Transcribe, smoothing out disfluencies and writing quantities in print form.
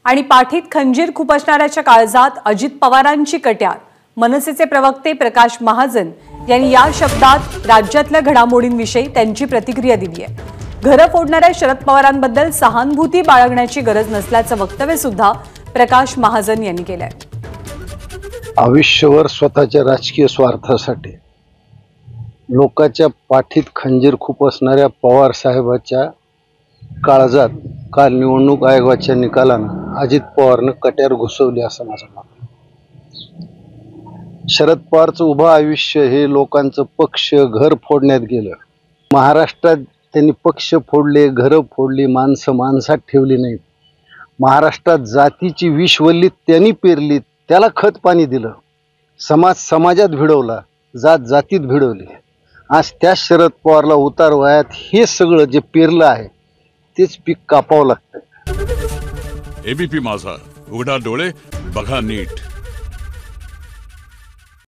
आणि पाठीत खंजीर खुपसणाऱ्याच्या काळजात अजित पवारांची कट्यार। मनसेचे प्रवक्ते प्रकाश महाजन यांनी या शब्दात राज्यातल्या घडामोडींविषयी त्यांची प्रतिक्रिया दिली आहे। घरं फोडणाऱ्या शरद पवारांबद्दल सहानुभूती बाळगण्याची गरज नसल्याचं वक्तव्य सुद्धा प्रकाश महाजन यांनी केलंय। आयुष्यभर स्वतःच्या राजकीय स्वार्थासाठी लोकांच्या पाठीत खंजीर खुपसणाऱ्या पवार साहेबांच्या काळजात काल निवडणूक आयोगाच्या निकालानं अजित पवारनं कट्यार घुसवली असं माझं मत आहे। शरद पवारचं उभं आयुष्य हे लोकांचं पक्ष घर फोडण्यात गेलं। महाराष्ट्रात त्यांनी पक्ष फोडले, घरं फोडली, माणसं माणसात ठेवली नाहीत। महाराष्ट्रात जातीची विषवल्ली त्यांनी पेरली, त्याला खत पाणी दिलं, समाज समाजात भिडवला, जात जातीत भिडवली। आज त्या शरद पवारला उतार वयात हे सगळं जे पेरलं आहे तेच पीक कापावं लागतं। एबीपी माझा, उघडा डोळे बघा नीट।